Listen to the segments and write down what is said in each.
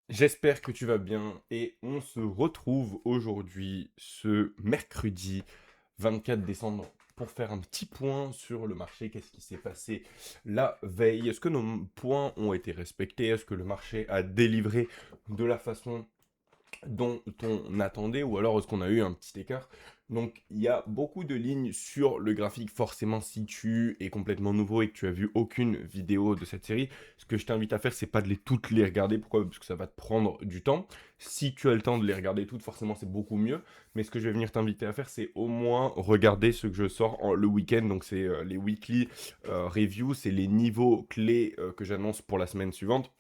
J'espère que tu vas bien et on se retrouve aujourd'hui, ce mercredi 24 décembre, pour faire un petit point sur le marché. Qu'est-ce qui s'est passé la veille? Est-ce que nos points ont été respectés? Est-ce que le marché a délivré de la façon dont on attendait, ou alors est-ce qu'on a eu un petit écart? Donc il y a beaucoup de lignes sur le graphique. Forcément, si tu es complètement nouveau et que tu as vu aucune vidéo de cette série, ce que je t'invite à faire, c'est pas de toutes les regarder. Pourquoi? Parce que ça va te prendre du temps. Si tu as le temps de les regarder toutes, forcément c'est beaucoup mieux. Mais ce que je vais venir t'inviter à faire, c'est au moins regarder ce que je sors le week-end. Donc c'est les weekly reviews, c'est les niveaux clés que j'annonce pour la semaine suivante.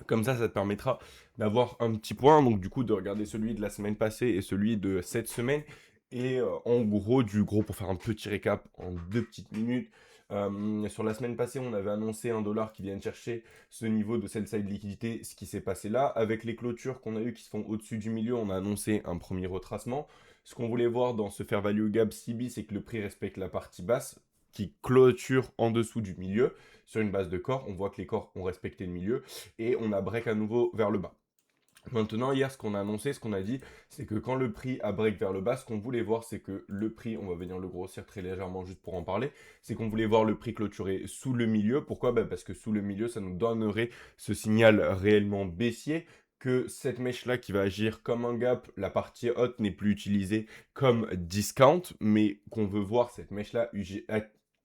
Comme ça te permettra d'avoir un petit point, donc du coup de regarder celui de la semaine passée et celui de cette semaine. Et en gros, pour faire un petit récap en 2 petites minutes, sur la semaine passée, on avait annoncé un dollar qui vient chercher ce niveau de sell-side liquidité, ce qui s'est passé là. Avec les clôtures qu'on a eues qui se font au-dessus du milieu, on a annoncé un premier retracement. Ce qu'on voulait voir dans ce fair value gap CB, c'est que le prix respecte la partie basse, qui clôture en dessous du milieu. Sur une base de corps, on voit que les corps ont respecté le milieu et on a break à nouveau vers le bas. Maintenant, hier, ce qu'on a annoncé, ce qu'on a dit, c'est que quand le prix a break vers le bas, ce qu'on voulait voir, c'est que le prix, on va venir le grossir très légèrement juste pour en parler, c'est qu'on voulait voir le prix clôturer sous le milieu. Pourquoi? Parce que sous le milieu, ça nous donnerait ce signal réellement baissier, que cette mèche-là qui va agir comme un gap, la partie haute n'est plus utilisée comme discount, mais qu'on veut voir cette mèche-là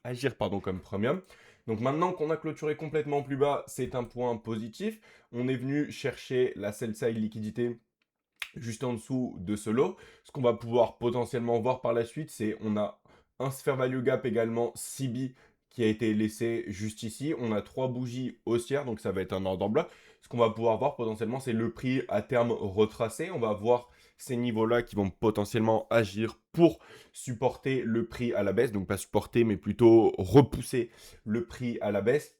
agir comme premium. Donc maintenant qu'on a clôturé complètement plus bas, c'est un point positif. On est venu chercher la sell side liquidité juste en dessous de ce lot. Ce qu'on va pouvoir potentiellement voir par la suite, c'est on a un fair value gap également CB qui a été laissé juste ici. On a 3 bougies haussières, donc ça va être un ordre en bloc. Ce qu'on va pouvoir voir potentiellement, c'est le prix à terme retracé. On va voir ces niveaux-là qui vont potentiellement agir pour supporter le prix à la baisse. Donc pas supporter, mais plutôt repousser le prix à la baisse.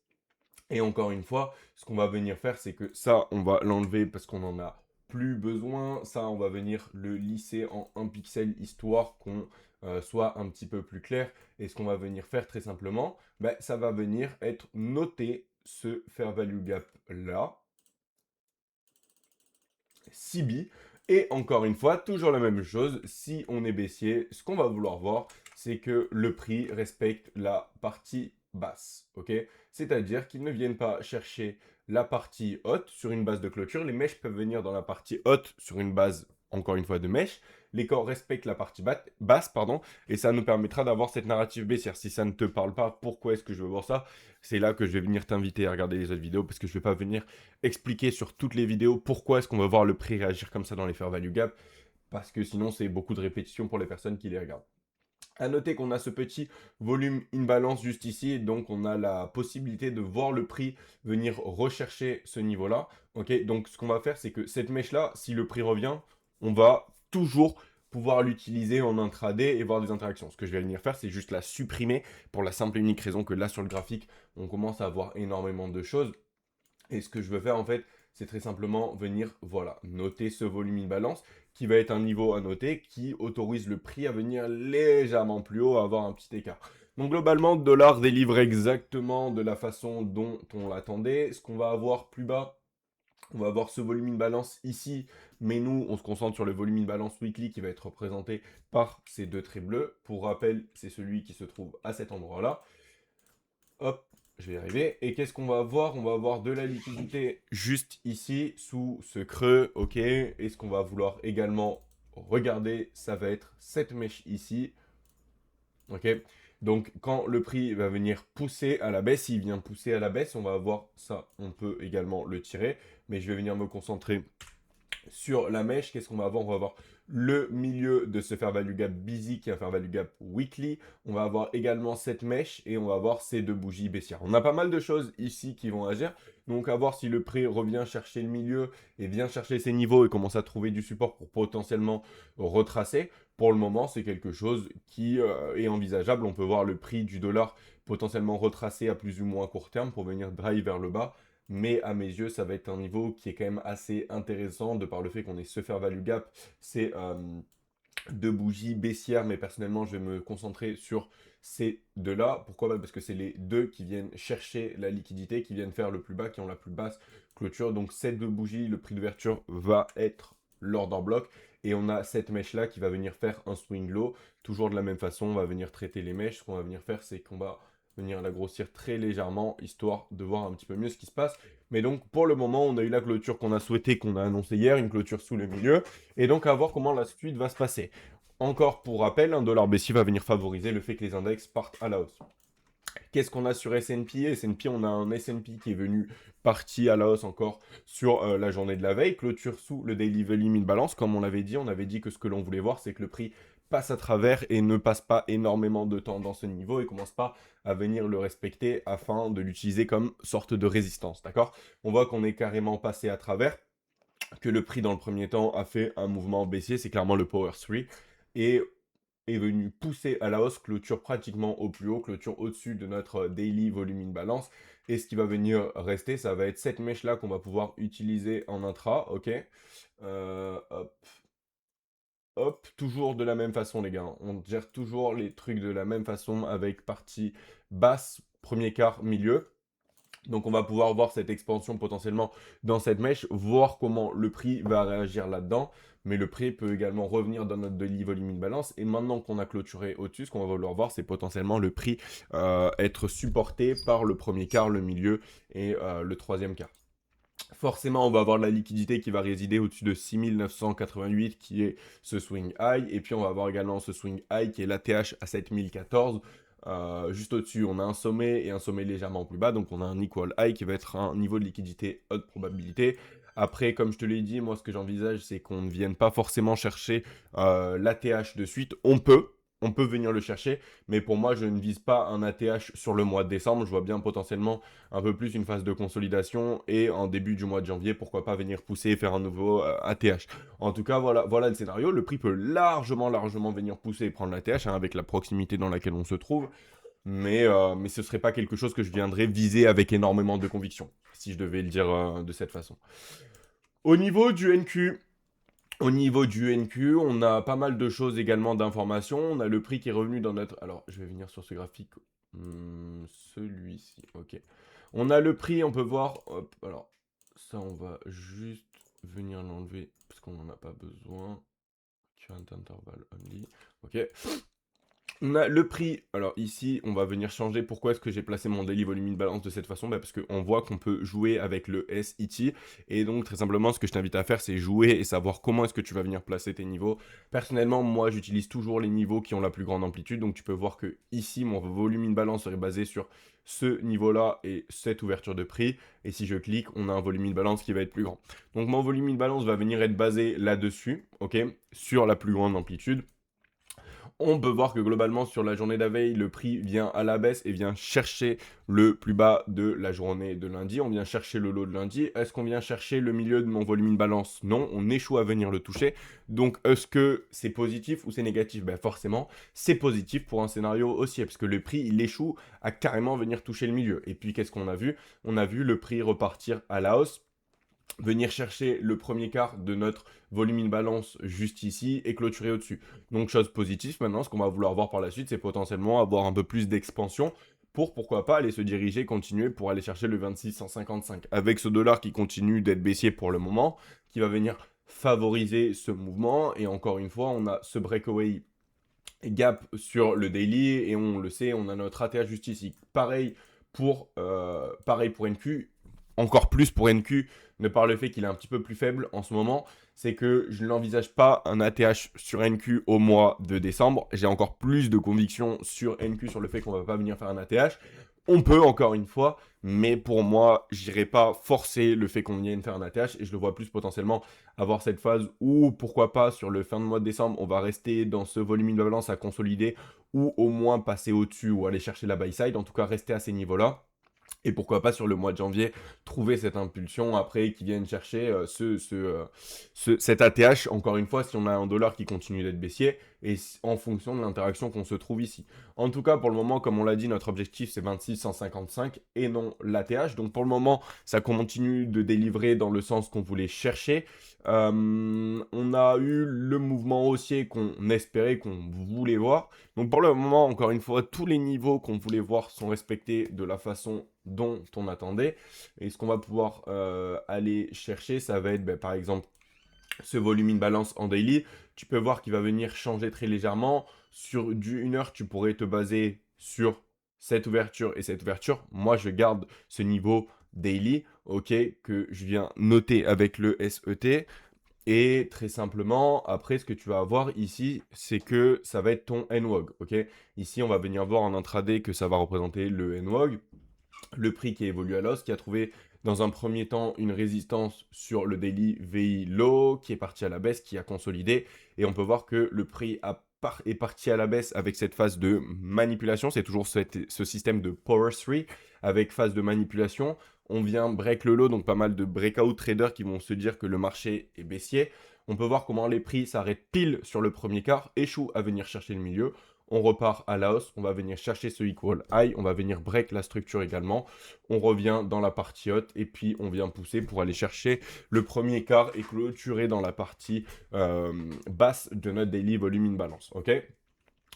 Et encore une fois, ce qu'on va venir faire, c'est que ça, on va l'enlever parce qu'on en a plus besoin. Ça, on va venir le lisser en 1 pixel, histoire qu'on soit un petit peu plus clair. Et ce qu'on va venir faire très simplement, ça va venir être noter ce fair value gap là, CB. Et encore une fois, toujours la même chose, si on est baissier, ce qu'on va vouloir voir, c'est que le prix respecte la partie basse, ok? C'est-à-dire qu'ils ne viennent pas chercher la partie haute sur une base de clôture. Les mèches peuvent venir dans la partie haute sur une base, encore une fois, de mèche. Les corps respectent la partie basse, pardon, et ça nous permettra d'avoir cette narrative baissière. Si ça ne te parle pas, pourquoi est-ce que je veux voir ça? C'est là que je vais venir t'inviter à regarder les autres vidéos, parce que je ne vais pas venir expliquer sur toutes les vidéos pourquoi est-ce qu'on va voir le prix réagir comme ça dans les fair value gap, parce que sinon c'est beaucoup de répétitions pour les personnes qui les regardent. À noter qu'on a ce petit volume imbalance juste ici, donc on a la possibilité de voir le prix venir rechercher ce niveau-là. Ok, donc ce qu'on va faire, c'est que cette mèche-là, si le prix revient, on va toujours pouvoir l'utiliser en intraday et voir des interactions. Ce que je vais venir faire, c'est juste la supprimer pour la simple et unique raison que là sur le graphique, on commence à avoir énormément de choses. Et ce que je veux faire en fait, c'est très simplement venir, voilà, noter ce volume imbalance qui va être un niveau à noter qui autorise le prix à venir légèrement plus haut, à avoir un petit écart. Donc globalement, dollar délivre exactement de la façon dont on l'attendait. Ce qu'on va avoir plus bas, on va avoir ce volume imbalance ici, mais nous, on se concentre sur le volume imbalance weekly qui va être représenté par ces deux traits bleus. Pour rappel, c'est celui qui se trouve à cet endroit-là. Hop, je vais y arriver. Et qu'est-ce qu'on va avoir? On va avoir de la liquidité juste ici, sous ce creux, ok. Et ce qu'on va vouloir également regarder, ça va être cette mèche ici, ok. Donc quand le prix va venir pousser à la baisse, s'il vient pousser à la baisse, on va avoir ça, on peut également le tirer. Mais je vais venir me concentrer sur la mèche. Qu'est-ce qu'on va avoir? On va avoir le milieu de ce fair value gap busy qui est un fair value gap weekly. On va avoir également cette mèche et on va avoir ces deux bougies baissières. On a pas mal de choses ici qui vont agir. Donc à voir si le prix revient chercher le milieu et vient chercher ses niveaux et commence à trouver du support pour potentiellement retracer. Pour le moment, c'est quelque chose qui est envisageable. On peut voir le prix du dollar potentiellement retracer à plus ou moins court terme pour venir drive vers le bas. Mais à mes yeux, ça va être un niveau qui est quand même assez intéressant de par le fait qu'on ait ce fair value gap. C'est deux bougies baissières, mais personnellement, je vais me concentrer sur ces deux-là. Pourquoi? Bah, parce que c'est les deux qui viennent chercher la liquidité, qui viennent faire le plus bas, qui ont la plus basse clôture. Donc ces deux bougies, le prix d'ouverture va être l'ordre en bloc. Et on a cette mèche-là qui va venir faire un swing low. Toujours de la même façon, on va venir traiter les mèches. Ce qu'on va venir faire, c'est qu'on va venir la grossir très légèrement, histoire de voir un petit peu mieux ce qui se passe. Mais donc, pour le moment, on a eu la clôture qu'on a souhaitée, qu'on a annoncée hier, une clôture sous le milieu. Et donc, à voir comment la suite va se passer. Encore pour rappel, un dollar baissier va venir favoriser le fait que les index partent à la hausse. Qu'est-ce qu'on a sur S&P? S&P, on a un S&P qui est venu parti à la hausse encore sur la journée de la veille, clôture sous le daily volume in balance, comme on avait dit que ce que l'on voulait voir, c'est que le prix passe à travers et ne passe pas énormément de temps dans ce niveau et commence pas à venir le respecter afin de l'utiliser comme sorte de résistance, d'accord? On voit qu'on est carrément passé à travers, que le prix dans le premier temps a fait un mouvement baissier, c'est clairement le Power 3, et est venu pousser à la hausse, clôture pratiquement au plus haut, clôture au-dessus de notre daily volume in balance. Et ce qui va venir rester, ça va être cette mèche-là qu'on va pouvoir utiliser en intra, ok. Hop, hop, toujours de la même façon, les gars. On gère toujours les trucs de la même façon avec partie basse, premier quart, milieu. Donc on va pouvoir voir cette expansion potentiellement dans cette mèche, voir comment le prix va réagir là-dedans. Mais le prix peut également revenir dans notre daily volume in balance. Et maintenant qu'on a clôturé au-dessus, ce qu'on va vouloir voir, c'est potentiellement le prix être supporté par le premier quart, le milieu et le troisième quart. Forcément, on va avoir la liquidité qui va résider au-dessus de 6988 qui est ce swing high. Et puis on va avoir également ce swing high qui est l'ATH à 7014. Juste au-dessus, on a un sommet et un sommet légèrement plus bas. Donc on a un equal high qui va être un niveau de liquidité haute probabilité. Après, comme je te l'ai dit, moi ce que j'envisage, c'est qu'on ne vienne pas forcément chercher l'ATH de suite. On peut venir le chercher, mais pour moi, je ne vise pas un ATH sur le mois de décembre. Je vois bien potentiellement un peu plus une phase de consolidation et en début du mois de janvier, pourquoi pas venir pousser et faire un nouveau ATH. En tout cas, voilà le scénario. Le prix peut largement venir pousser et prendre l'ATH avec la proximité dans laquelle on se trouve. Mais ce ne serait pas quelque chose que je viendrais viser avec énormément de conviction, si je devais le dire de cette façon. Au niveau du NQ, on a pas mal de choses également d'informations. On a le prix qui est revenu dans notre... Alors, je vais venir sur ce graphique. Celui-ci, ok. On a le prix, on peut voir... Hop, alors, ça, on va juste venir l'enlever parce qu'on n'en a pas besoin. Current interval only. Ok. On a le prix, alors ici on va venir changer, pourquoi est-ce que j'ai placé mon daily volume in balance de cette façon? Parce qu'on voit qu'on peut jouer avec le SET, et donc très simplement ce que je t'invite à faire c'est jouer et savoir comment est-ce que tu vas venir placer tes niveaux. Personnellement moi j'utilise toujours les niveaux qui ont la plus grande amplitude, donc tu peux voir que ici mon volume in balance serait basé sur ce niveau-là et cette ouverture de prix, et si je clique on a un volume in balance qui va être plus grand. Donc mon volume in balance va venir être basé là-dessus, ok, sur la plus grande amplitude. On peut voir que globalement sur la journée de la veille, le prix vient à la baisse et vient chercher le plus bas de la journée de lundi. On vient chercher le lot de lundi. Est-ce qu'on vient chercher le milieu de mon volume in balance? Non, on échoue à venir le toucher. Donc est-ce que c'est positif ou c'est négatif? Ben forcément, c'est positif pour un scénario haussier, parce que le prix, il échoue à carrément venir toucher le milieu. Et puis qu'est-ce qu'on a vu? On a vu le prix repartir à la hausse, venir chercher le premier quart de notre volume in balance juste ici et clôturer au-dessus. Donc chose positive, maintenant ce qu'on va vouloir voir par la suite, c'est potentiellement avoir un peu plus d'expansion pour pourquoi pas aller se diriger, continuer pour aller chercher le 26,155. Avec ce dollar qui continue d'être baissier pour le moment, qui va venir favoriser ce mouvement. Et encore une fois, on a ce breakaway gap sur le daily et on le sait, on a notre ATH juste ici. Pareil pour NQ, encore plus pour NQ, de par le fait qu'il est un petit peu plus faible en ce moment, c'est que je n'envisage pas un ATH sur NQ au mois de décembre. J'ai encore plus de conviction sur NQ sur le fait qu'on ne va pas venir faire un ATH. On peut encore une fois, mais pour moi, j'irai pas forcer le fait qu'on vienne faire un ATH et je le vois plus potentiellement avoir cette phase où, pourquoi pas, sur le fin de mois de décembre, on va rester dans ce volume de balance à consolider ou au moins passer au-dessus ou aller chercher la buy side, en tout cas rester à ces niveaux-là. Et pourquoi pas sur le mois de janvier trouver cette impulsion après qui vienne chercher cet ATH. Encore une fois, si on a un dollar qui continue d'être baissier, et en fonction de l'interaction qu'on se trouve ici. En tout cas, pour le moment, comme on l'a dit, notre objectif c'est 26,155 et non l'ATH. Donc pour le moment, ça continue de délivrer dans le sens qu'on voulait chercher. On a eu le mouvement haussier qu'on espérait, qu'on voulait voir. Donc pour le moment, encore une fois, tous les niveaux qu'on voulait voir sont respectés de la façon dont on attendait. Et ce qu'on va pouvoir aller chercher, ça va être par exemple ce volume in balance en daily. Tu peux voir qu'il va venir changer très légèrement. Sur du 1 heure, tu pourrais te baser sur cette ouverture et cette ouverture. Moi, je garde ce niveau daily, ok, que je viens noter avec le SET. Et très simplement, après, ce que tu vas avoir ici, c'est que ça va être ton NWOG, ok. Ici, on va venir voir en intraday que ça va représenter le NWOG, le prix qui évolue à l'os, qui a trouvé dans un premier temps une résistance sur le daily VI low, qui est parti à la baisse, qui a consolidé, et on peut voir que le prix est parti à la baisse avec cette phase de manipulation. C'est toujours ce système de Power 3 avec phase de manipulation. On vient break le low, donc pas mal de breakout traders qui vont se dire que le marché est baissier. On peut voir comment les prix s'arrêtent pile sur le premier quart, échouent à venir chercher le milieu. On repart à la hausse, on va venir chercher ce equal high, on va venir break la structure également. On revient dans la partie haute et puis on vient pousser pour aller chercher le premier quart et clôturer dans la partie basse de notre daily volume in balance. Ok,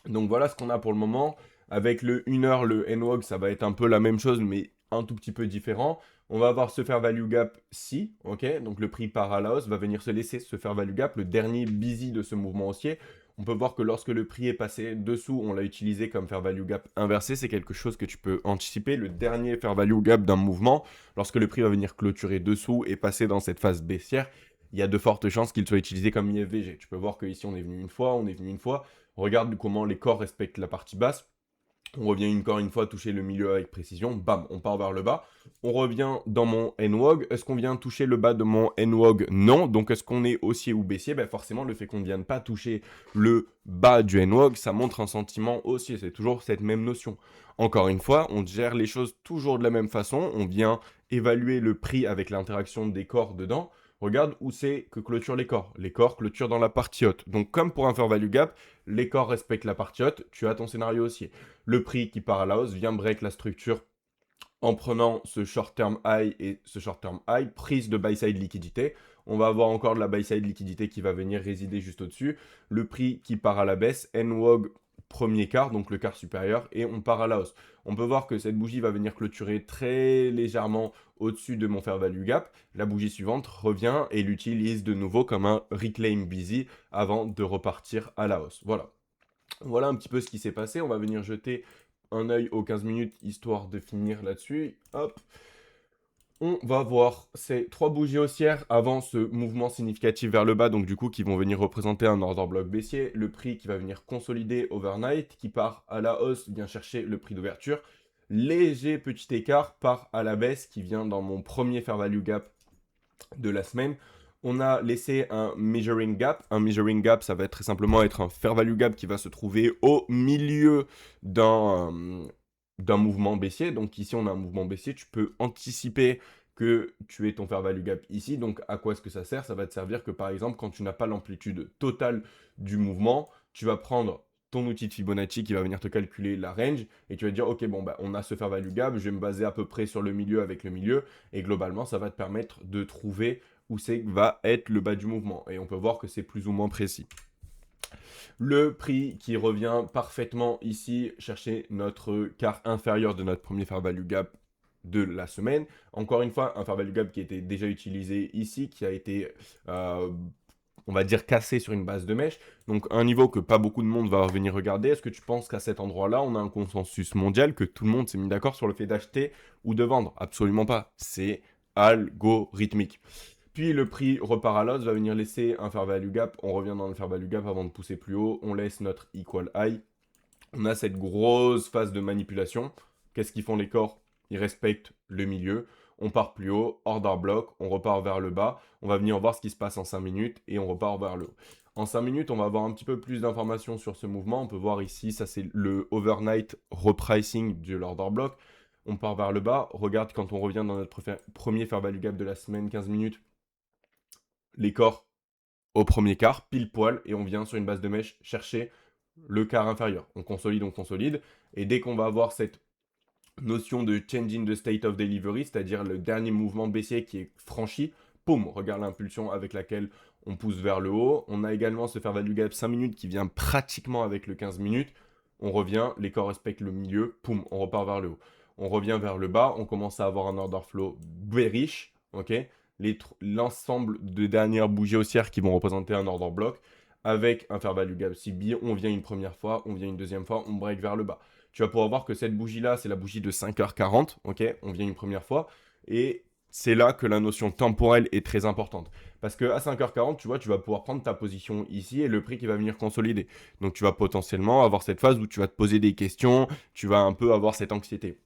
donc voilà ce qu'on a pour le moment. Avec le 1 heure, le NWOG, ça va être un peu la même chose, mais un tout petit peu différent. On va avoir ce fair value gap ci, ok. Donc le prix par à la hausse va venir se laisser ce fair value gap, le dernier busy de ce mouvement haussier. On peut voir que lorsque le prix est passé dessous, on l'a utilisé comme fair value gap inversé. C'est quelque chose que tu peux anticiper. Le dernier fair value gap d'un mouvement, lorsque le prix va venir clôturer dessous et passer dans cette phase baissière, il y a de fortes chances qu'il soit utilisé comme IFVG. Tu peux voir qu'ici on est venu une fois, on est venu une fois. Regarde comment les corps respectent la partie basse. On revient encore une fois toucher le milieu avec précision. Bam, on part vers le bas. On revient dans mon NWOG. Est-ce qu'on vient toucher le bas de mon NWOG? Non. Donc est-ce qu'on est haussier ou baissier? Forcément, le fait qu'on ne vienne pas toucher le bas du NWOG, ça montre un sentiment haussier. C'est toujours cette même notion. Encore une fois, on gère les choses toujours de la même façon. On vient évaluer le prix avec l'interaction des corps dedans. Regarde où c'est que clôturent les corps. Les corps clôturent dans la partie haute. Donc comme pour un fair value gap, les corps respectent la partie haute, tu as ton scénario haussier. Le prix qui part à la hausse vient break la structure en prenant ce short term high et ce short term high, prise de buy side liquidité. On va avoir encore de la buy side liquidité qui va venir résider juste au-dessus. Le prix qui part à la baisse, NWOG premier quart, donc le quart supérieur, et on part à la hausse. On peut voir que cette bougie va venir clôturer très légèrement au-dessus de mon fair value gap. La bougie suivante revient et l'utilise de nouveau comme un reclaim busy avant de repartir à la hausse. Voilà. Voilà un petit peu ce qui s'est passé. On va venir jeter un œil aux 15 minutes histoire de finir là-dessus. Hop. On va voir ces trois bougies haussières avant ce mouvement significatif vers le bas, donc du coup qui vont venir représenter un order block baissier, le prix qui va venir consolider overnight, qui part à la hausse, vient chercher le prix d'ouverture, léger petit écart part à la baisse qui vient dans mon premier fair value gap de la semaine. On a laissé un measuring gap. Un measuring gap, ça va être très simplement être un fair value gap qui va se trouver au milieu d'un mouvement baissier. Donc ici, on a un mouvement baissier. Tu peux anticiper que tu aies ton fair value gap ici. Donc à quoi est-ce que ça sert? Ça va te servir que par exemple, quand tu n'as pas l'amplitude totale du mouvement, tu vas prendre ton outil de Fibonacci qui va venir te calculer la range et tu vas dire ok bon on a ce fair value gap, je vais me baser à peu près sur le milieu avec le milieu et globalement ça va te permettre de trouver où c'est va être le bas du mouvement et on peut voir que c'est plus ou moins précis. Le prix qui revient parfaitement ici, chercher notre quart inférieur de notre premier fair value gap de la semaine. Encore une fois, un fair value gap qui était déjà utilisé ici, qui a été, on va dire, cassé sur une base de mèche. Donc un niveau que pas beaucoup de monde va venir regarder. Est-ce que tu penses qu'à cet endroit-là, on a un consensus mondial, que tout le monde s'est mis d'accord sur le fait d'acheter ou de vendre? Absolument pas. C'est algorithmique. Puis le prix repart à l'os, va venir laisser un fair value gap. On revient dans le fair value gap avant de pousser plus haut. On laisse notre equal high. On a cette grosse phase de manipulation. Qu'est-ce qu'ils font les corps? Ils respectent le milieu. On part plus haut, order block, on repart vers le bas. On va venir voir ce qui se passe en 5 minutes et on repart vers le haut. En 5 minutes, on va avoir un petit peu plus d'informations sur ce mouvement. On peut voir ici, ça c'est le overnight repricing de l'order block. On part vers le bas. Regarde quand on revient dans notre premier fair value gap de la semaine, 15 minutes. Les corps au premier quart, pile poil, et on vient sur une base de mèche chercher le quart inférieur. On consolide, et dès qu'on va avoir cette notion de changing the state of delivery, c'est-à-dire le dernier mouvement baissier qui est franchi, poum, regarde l'impulsion avec laquelle on pousse vers le haut. On a également ce fair value gap 5 minutes qui vient pratiquement avec le 15 minutes. On revient, les corps respectent le milieu, poum, on repart vers le haut. On revient vers le bas, on commence à avoir un order flow bearish, ok. L'ensemble de dernières bougies haussières qui vont représenter un order block avec un fair value gap CB, on vient une première fois, on vient une deuxième fois, on break vers le bas. Tu vas pouvoir voir que cette bougie-là, c'est la bougie de 5h40, ok. On vient une première fois, et c'est là que la notion temporelle est très importante. Parce qu'à 5h40, tu vois, tu vas pouvoir prendre ta position ici et le prix qui va venir consolider. Donc tu vas potentiellement avoir cette phase où tu vas te poser des questions, tu vas un peu avoir cette anxiété.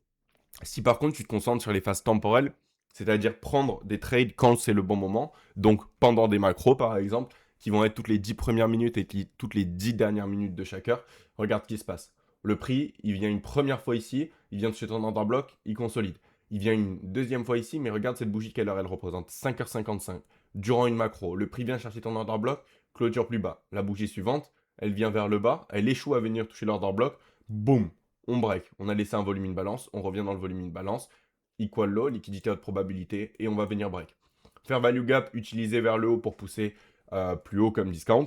Si par contre tu te concentres sur les phases temporelles, c'est-à-dire prendre des trades quand c'est le bon moment, donc pendant des macros par exemple, qui vont être toutes les 10 premières minutes et toutes les 10 dernières minutes de chaque heure, regarde ce qui se passe. Le prix, il vient une première fois ici, il vient de se tendre dans un bloc, il consolide. Il vient une deuxième fois ici, mais regarde cette bougie, quelle heure elle représente, 5h55. Durant une macro, le prix vient chercher ton order block, clôture plus bas. La bougie suivante, elle vient vers le bas, elle échoue à venir toucher l'order block, boum, on break. On a laissé un volume in balance, on revient dans le volume in balance, equal low, liquidité haute probabilité, et on va venir break. Fair value gap utilisé vers le haut pour pousser plus haut comme discount.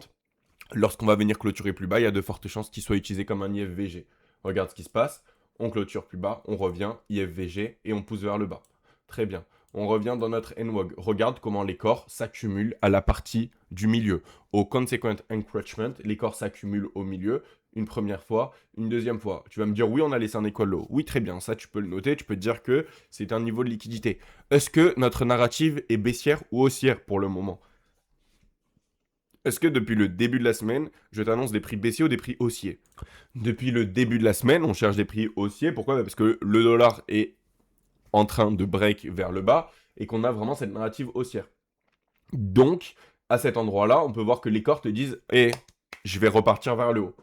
Lorsqu'on va venir clôturer plus bas, il y a de fortes chances qu'il soit utilisé comme un IFVG. Regarde ce qui se passe, on clôture plus bas, on revient, IFVG, et on pousse vers le bas. Très bien. On revient dans notre NWOG. Regarde comment les corps s'accumulent à la partie du milieu. Au consequent encroachment, les corps s'accumulent au milieu, une première fois, une deuxième fois. Tu vas me dire, oui, on a laissé un equal low. Oui, très bien, ça tu peux le noter, tu peux te dire que c'est un niveau de liquidité. Est-ce que notre narrative est baissière ou haussière pour le moment? Est-ce que depuis le début de la semaine, je t'annonce des prix baissiers ou des prix haussiers? Depuis le début de la semaine, on cherche des prix haussiers. Pourquoi? Parce que le dollar est en train de break vers le bas et qu'on a vraiment cette narrative haussière. Donc, à cet endroit-là, on peut voir que les corps te disent « Eh, je vais repartir vers le haut ».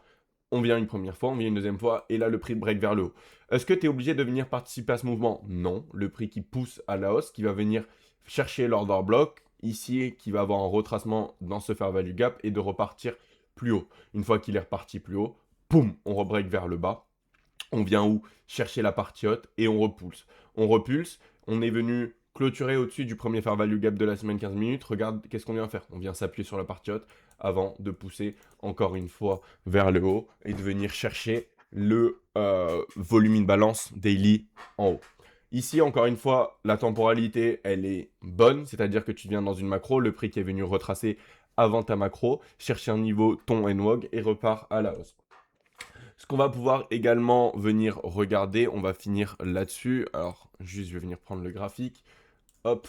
On vient une première fois, on vient une deuxième fois, et là, le prix break vers le haut. Est-ce que tu es obligé de venir participer à ce mouvement? Non. Le prix qui pousse à la hausse, qui va venir chercher l'order block, ici, qui va avoir un retracement dans ce fair value gap, et de repartir plus haut. Une fois qu'il est reparti plus haut, poum, on rebreak vers le bas. On vient où? Chercher la partie haute, et on repulse. On repulse, on est venu clôturer au-dessus du premier fair value gap de la semaine 15 minutes. Regarde, qu'est-ce qu'on vient faire? On vient s'appuyer sur la partie haute avant de pousser encore une fois vers le haut et de venir chercher le volume in balance daily en haut. Ici, encore une fois, la temporalité, elle est bonne, c'est-à-dire que tu viens dans une macro, le prix qui est venu retracer avant ta macro, chercher un niveau ton NWOG et repart à la hausse. Ce qu'on va pouvoir également venir regarder, on va finir là-dessus. Alors, juste, je vais venir prendre le graphique. Hop,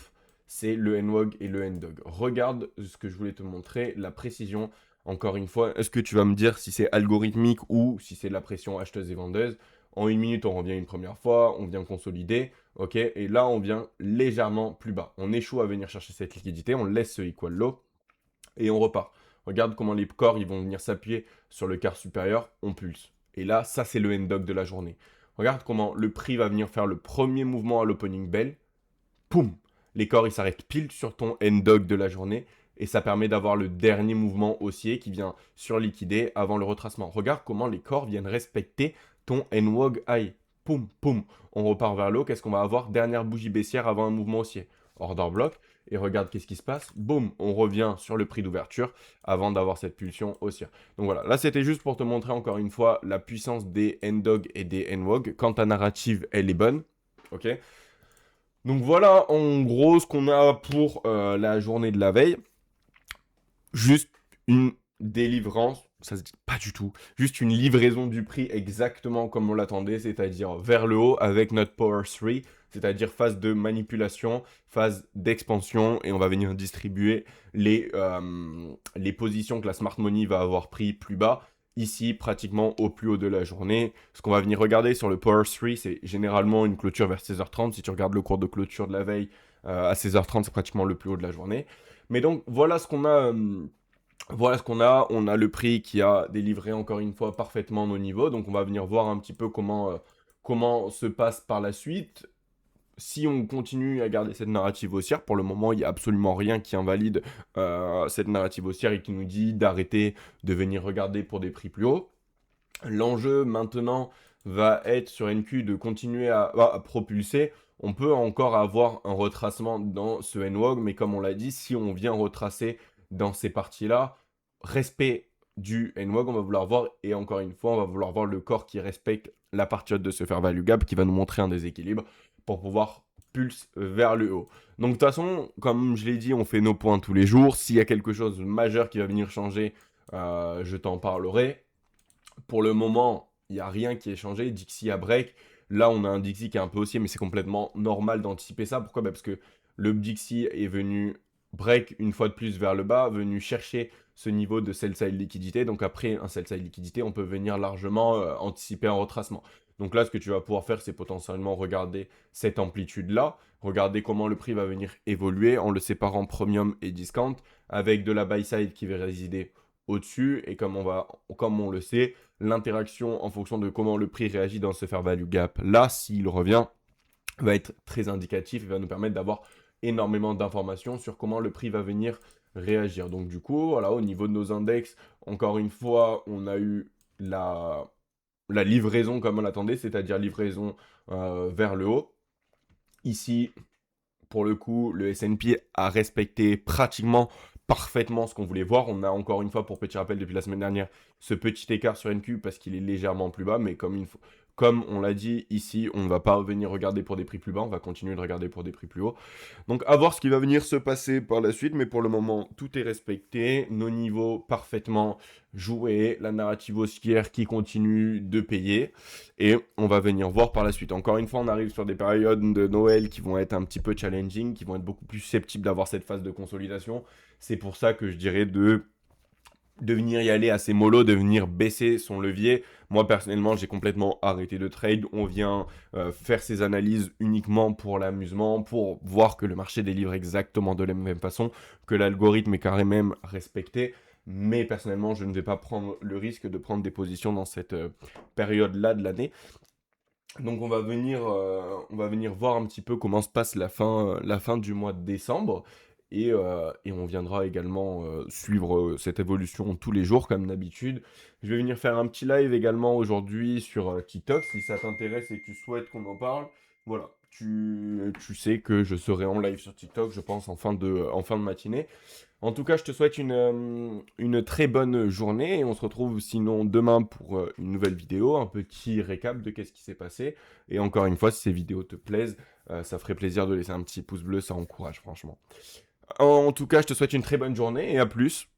c'est le NWOG et le NDOG. Regarde ce que je voulais te montrer, la précision. Encore une fois, est-ce que tu vas me dire si c'est algorithmique ou si c'est de la pression acheteuse et vendeuse? En une minute, on revient une première fois, on vient consolider, ok? Et là, on vient légèrement plus bas. On échoue à venir chercher cette liquidité, on laisse ce equal low et on repart. Regarde comment les corps ils vont venir s'appuyer sur le quart supérieur, on pulse. Et là, ça c'est le NDOG de la journée. Regarde comment le prix va venir faire le premier mouvement à l'opening bell. Poum! Les corps ils s'arrêtent pile sur ton NDOG de la journée. Et ça permet d'avoir le dernier mouvement haussier qui vient surliquider avant le retracement. Regarde comment les corps viennent respecter ton NWOG high. Poum, poum. On repart vers l'eau. Qu'est-ce qu'on va avoir? Dernière bougie baissière avant un mouvement haussier. Order block. Et regarde qu'est-ce qui se passe. Boum, on revient sur le prix d'ouverture avant d'avoir cette pulsion haussière. Donc voilà, là c'était juste pour te montrer encore une fois la puissance des NDOG et des NWOG quand ta narrative elle est bonne. Ok. Donc voilà en gros ce qu'on a pour la journée de la veille. Juste une délivrance, ça se dit pas du tout, juste une livraison du prix exactement comme on l'attendait, c'est-à-dire vers le haut avec notre Power 3, c'est-à-dire phase de manipulation, phase d'expansion, et on va venir distribuer les positions que la Smart Money va avoir pris plus bas, ici pratiquement au plus haut de la journée. Ce qu'on va venir regarder sur le Power 3, c'est généralement une clôture vers 16h30, si tu regardes le cours de clôture de la veille, à 16h30, c'est pratiquement le plus haut de la journée. Mais donc, voilà ce qu'on a. Voilà ce qu'on a. On a le prix qui a délivré encore une fois parfaitement nos niveaux. Donc, on va venir voir un petit peu comment se passe par la suite. si on continue à garder cette narrative haussière, pour le moment, il n'y a absolument rien qui invalide cette narrative haussière et qui nous dit d'arrêter de venir regarder pour des prix plus hauts. L'enjeu maintenant va être sur NQ de continuer à propulser. On peut encore avoir un retracement dans ce NWOG, mais comme on l'a dit, si on vient retracer dans ces parties-là, respect du NWOG, on va vouloir voir, et encore une fois, on va vouloir voir le corps qui respecte la partie haute de ce fair value gap qui va nous montrer un déséquilibre pour pouvoir pulse vers le haut. Donc de toute façon, comme je l'ai dit, on fait nos points tous les jours. S'il y a quelque chose de majeur qui va venir changer, je t'en parlerai. Pour le moment, il n'y a rien qui est changé. Dixie à break. Là, on a un Dixie qui est un peu haussier, mais c'est complètement normal d'anticiper ça. Pourquoi? Parce que le Dixie est venu break une fois de plus vers le bas, venu chercher ce niveau de sell-side liquidité. Donc après un sell-side liquidité, on peut venir largement anticiper un retracement. Donc là, ce que tu vas pouvoir faire, c'est potentiellement regarder cette amplitude-là, regarder comment le prix va venir évoluer en le séparant premium et discount, avec de la buy-side qui va résider au-dessus. Et comme on le sait, l'interaction en fonction de comment le prix réagit dans ce fair value gap, là, s'il revient, va être très indicatif et va nous permettre d'avoir énormément d'informations sur comment le prix va venir réagir. Donc du coup, voilà, au niveau de nos index, encore une fois, on a eu la livraison comme on l'attendait, c'est-à-dire livraison vers le haut. Ici, pour le coup, le S&P a respecté pratiquement parfaitement ce qu'on voulait voir. On a encore une fois, pour petit rappel, depuis la semaine dernière, ce petit écart sur NQ parce qu'il est légèrement plus bas, mais comme on l'a dit ici, on ne va pas venir regarder pour des prix plus bas, on va continuer de regarder pour des prix plus hauts. Donc à voir ce qui va venir se passer par la suite, mais pour le moment, tout est respecté, nos niveaux parfaitement joués, la narrative haussière qui continue de payer, et on va venir voir par la suite. Encore une fois, on arrive sur des périodes de Noël qui vont être un petit peu challenging, qui vont être beaucoup plus susceptibles d'avoir cette phase de consolidation. C'est pour ça que je dirais de venir y aller assez mollo, de venir baisser son levier. Moi, personnellement, j'ai complètement arrêté de trade. On vient faire ces analyses uniquement pour l'amusement, pour voir que le marché délivre exactement de la même façon, que l'algorithme est carrément même respecté. Mais personnellement, je ne vais pas prendre le risque de prendre des positions dans cette période-là de l'année. Donc on va venir voir un petit peu comment se passe la fin du mois de décembre. Et on viendra également suivre cette évolution tous les jours comme d'habitude. Je vais venir faire un petit live également aujourd'hui sur TikTok. Si ça t'intéresse et que tu souhaites qu'on en parle, voilà, tu sais que je serai en live sur TikTok, je pense, en fin de matinée. En tout cas, je te souhaite une très bonne journée et on se retrouve sinon demain pour une nouvelle vidéo, un petit récap de qu'est-ce qui s'est passé. Et encore une fois, si ces vidéos te plaisent, ça ferait plaisir de laisser un petit pouce bleu, ça encourage franchement. En tout cas, je te souhaite une très bonne journée et à plus.